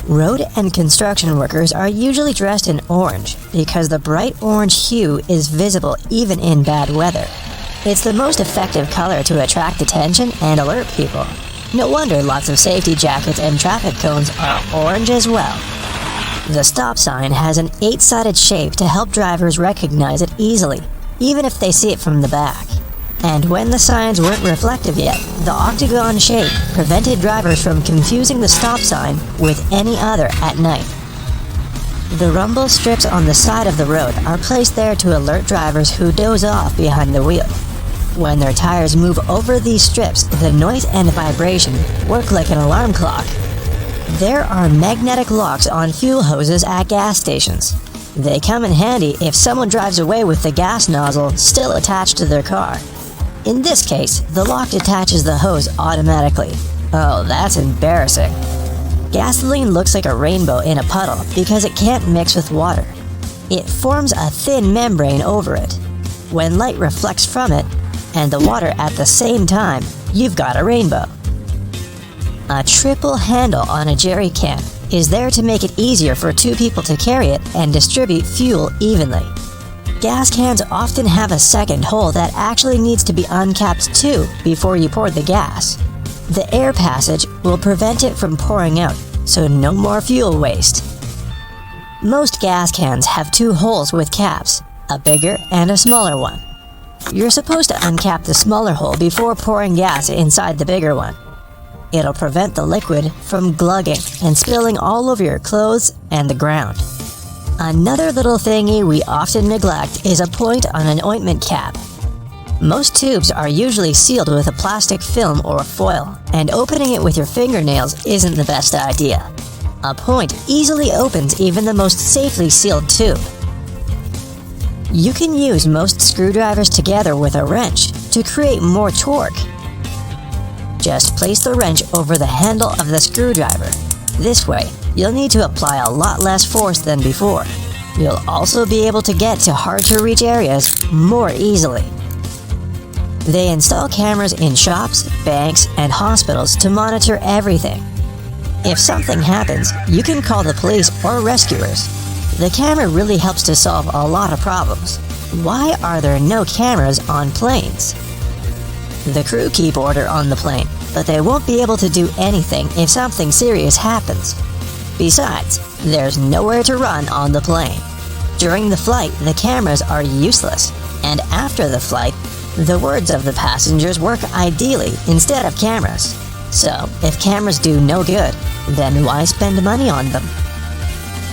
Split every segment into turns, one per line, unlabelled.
Road and construction workers are usually dressed in orange because the bright orange hue is visible even in bad weather. It's the most effective color to attract attention and alert people. No wonder lots of safety jackets and traffic cones are orange as well. The stop sign has an 8-sided shape to help drivers recognize it easily, even if they see it from the back. And when the signs weren't reflective yet, the octagon shape prevented drivers from confusing the stop sign with any other at night. The rumble strips on the side of the road are placed there to alert drivers who doze off behind the wheel. When their tires move over these strips, the noise and vibration work like an alarm clock. There are magnetic locks on fuel hoses at gas stations. They come in handy if someone drives away with the gas nozzle still attached to their car. In this case, the lock detaches the hose automatically. Oh, that's embarrassing. Gasoline looks like a rainbow in a puddle because it can't mix with water. It forms a thin membrane over it. When light reflects from it and the water at the same time, you've got a rainbow. A triple handle on a jerry can is there to make it easier for two people to carry it and distribute fuel evenly. Gas cans often have a second hole that actually needs to be uncapped too before you pour the gas. The air passage will prevent it from pouring out, so no more fuel waste. Most gas cans have 2 holes with caps, a bigger and a smaller one. You're supposed to uncap the smaller hole before pouring gas inside the bigger one. It'll prevent the liquid from glugging and spilling all over your clothes and the ground. Another little thingy we often neglect is a point on an ointment cap. Most tubes are usually sealed with a plastic film or foil, and opening it with your fingernails isn't the best idea. A point easily opens even the most safely sealed tube. You can use most screwdrivers together with a wrench to create more torque. Just place the wrench over the handle of the screwdriver. This way, you'll need to apply a lot less force than before. You'll also be able to get to hard-to-reach areas more easily. They install cameras in shops, banks, and hospitals to monitor everything. If something happens, you can call the police or rescuers. The camera really helps to solve a lot of problems. Why are there no cameras on planes? The crew keep order on the plane, but they won't be able to do anything if something serious happens. Besides, there's nowhere to run on the plane. During the flight, the cameras are useless, and after the flight, the words of the passengers work ideally instead of cameras. So, if cameras do no good, then why spend money on them?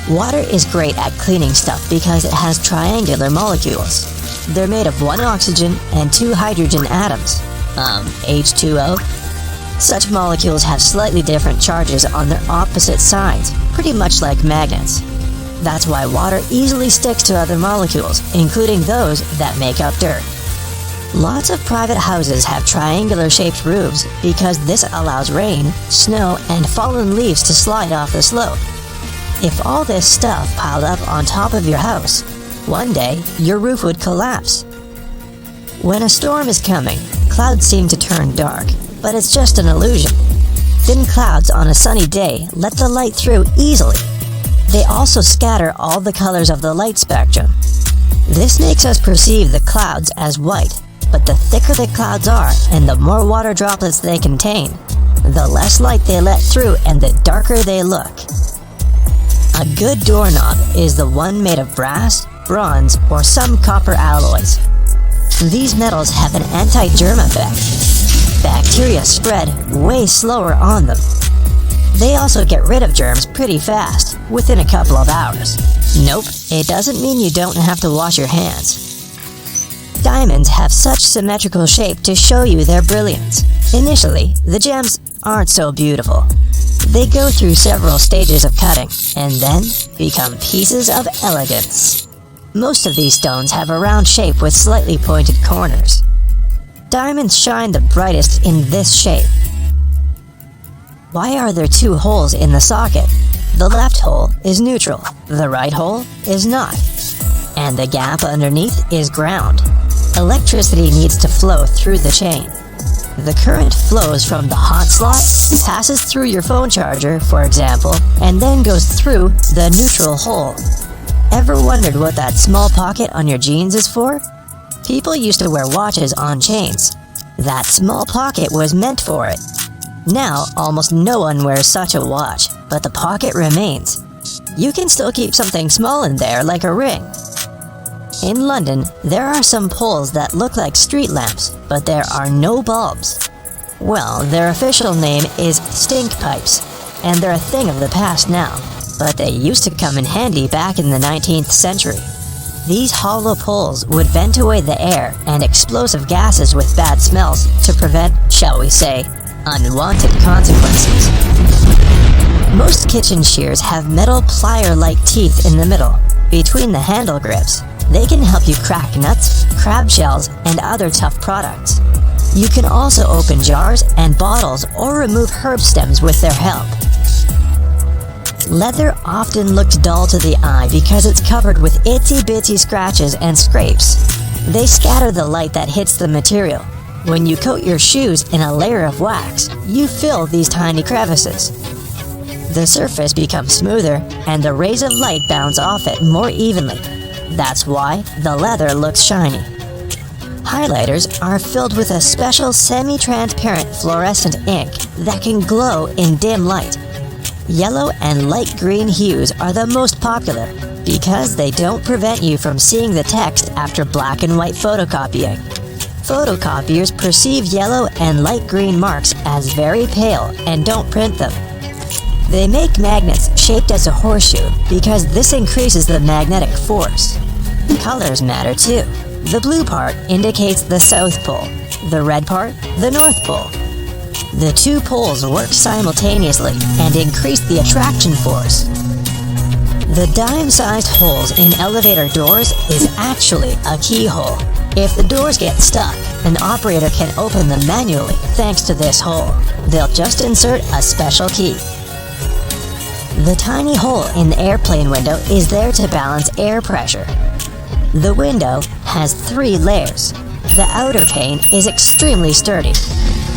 Water is great at cleaning stuff because it has triangular molecules. They're made of 1 oxygen and 2 hydrogen atoms. H2O. Such molecules have slightly different charges on their opposite sides, pretty much like magnets. That's why water easily sticks to other molecules, including those that make up dirt. Lots of private houses have triangular-shaped roofs because this allows rain, snow, and fallen leaves to slide off the slope. If all this stuff piled up on top of your house, one day your roof would collapse. When a storm is coming, clouds seem to turn dark, but it's just an illusion. Thin clouds on a sunny day let the light through easily. They also scatter all the colors of the light spectrum. This makes us perceive the clouds as white, but the thicker the clouds are and the more water droplets they contain, the less light they let through and the darker they look. A good doorknob is the one made of brass, bronze, or some copper alloys. These metals have an anti-germ effect. Bacteria spread way slower on them. They also get rid of germs pretty fast, within a couple of hours. Nope, it doesn't mean you don't have to wash your hands. Diamonds have such symmetrical shape to show you their brilliance. Initially, the gems aren't so beautiful. They go through several stages of cutting, and then become pieces of elegance. Most of these stones have a round shape with slightly pointed corners. Diamonds shine the brightest in this shape. Why are there 2 holes in the socket? The left hole is neutral, the right hole is not, and the gap underneath is ground. Electricity needs to flow through the chain. The current flows from the hot slot, passes through your phone charger, for example, and then goes through the neutral hole. Ever wondered what that small pocket on your jeans is for? People used to wear watches on chains. That small pocket was meant for it. Now, almost no one wears such a watch, but the pocket remains. You can still keep something small in there, like a ring. In London, there are some poles that look like street lamps, but there are no bulbs. Well, their official name is stink pipes, and they're a thing of the past now, but they used to come in handy back in the 19th century. These hollow poles would vent away the air and explosive gases with bad smells to prevent, shall we say, unwanted consequences. Most kitchen shears have metal plier-like teeth in the middle, between the handle grips. They can help you crack nuts, crab shells, and other tough products. You can also open jars and bottles or remove herb stems with their help. Leather often looks dull to the eye because it's covered with itsy-bitsy scratches and scrapes. They scatter the light that hits the material. When you coat your shoes in a layer of wax, you fill these tiny crevices. The surface becomes smoother, and the rays of light bounce off it more evenly. That's why the leather looks shiny. Highlighters are filled with a special semi-transparent fluorescent ink that can glow in dim light. Yellow and light green hues are the most popular because they don't prevent you from seeing the text after black and white photocopying. Photocopiers perceive yellow and light green marks as very pale and don't print them. They make magnets shaped as a horseshoe because this increases the magnetic force. Colors matter too. The blue part indicates the South Pole, the red part, the North Pole. The two poles work simultaneously and increase the attraction force. The dime-sized holes in elevator doors is actually a keyhole. If the doors get stuck, an operator can open them manually thanks to this hole. They'll just insert a special key. The tiny hole in the airplane window is there to balance air pressure. The window has 3 layers. The outer pane is extremely sturdy.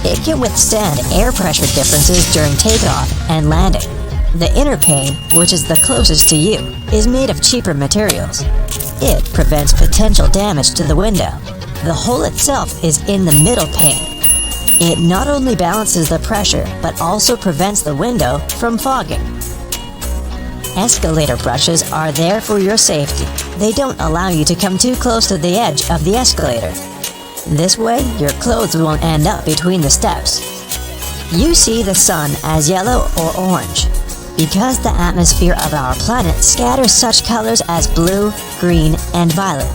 It can withstand air pressure differences during takeoff and landing. The inner pane, which is the closest to you, is made of cheaper materials. It prevents potential damage to the window. The hole itself is in the middle pane. It not only balances the pressure, but also prevents the window from fogging. Escalator brushes are there for your safety. They don't allow you to come too close to the edge of the escalator. This way, your clothes won't end up between the steps. You see the sun as yellow or orange because the atmosphere of our planet scatters such colors as blue, green, and violet.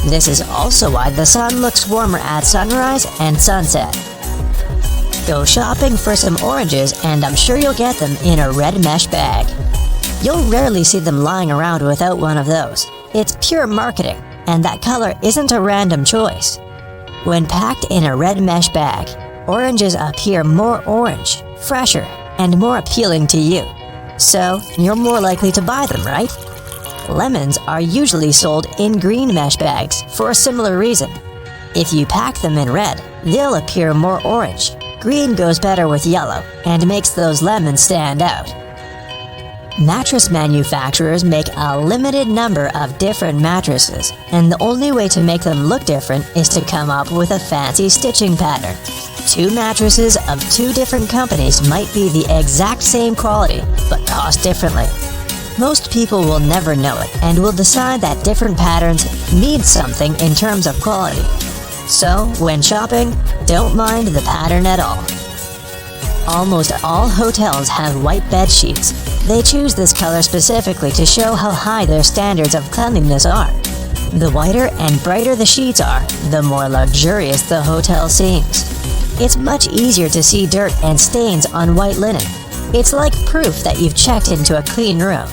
This is also why the sun looks warmer at sunrise and sunset. Go shopping for some oranges and I'm sure you'll get them in a red mesh bag. You'll rarely see them lying around without one of those. It's pure marketing, and that color isn't a random choice. When packed in a red mesh bag, oranges appear more orange, fresher, and more appealing to you. So, you're more likely to buy them, right? Lemons are usually sold in green mesh bags for a similar reason. If you pack them in red, they'll appear more orange. Green goes better with yellow and makes those lemons stand out. Mattress manufacturers make a limited number of different mattresses, and the only way to make them look different is to come up with a fancy stitching pattern. 2 mattresses of 2 different companies might be the exact same quality, but cost differently. Most people will never know it and will decide that different patterns mean something in terms of quality. So, when shopping, don't mind the pattern at all. Almost all hotels have white bed sheets. They choose this color specifically to show how high their standards of cleanliness are. The whiter and brighter the sheets are, the more luxurious the hotel seems. It's much easier to see dirt and stains on white linen. It's like proof that you've checked into a clean room.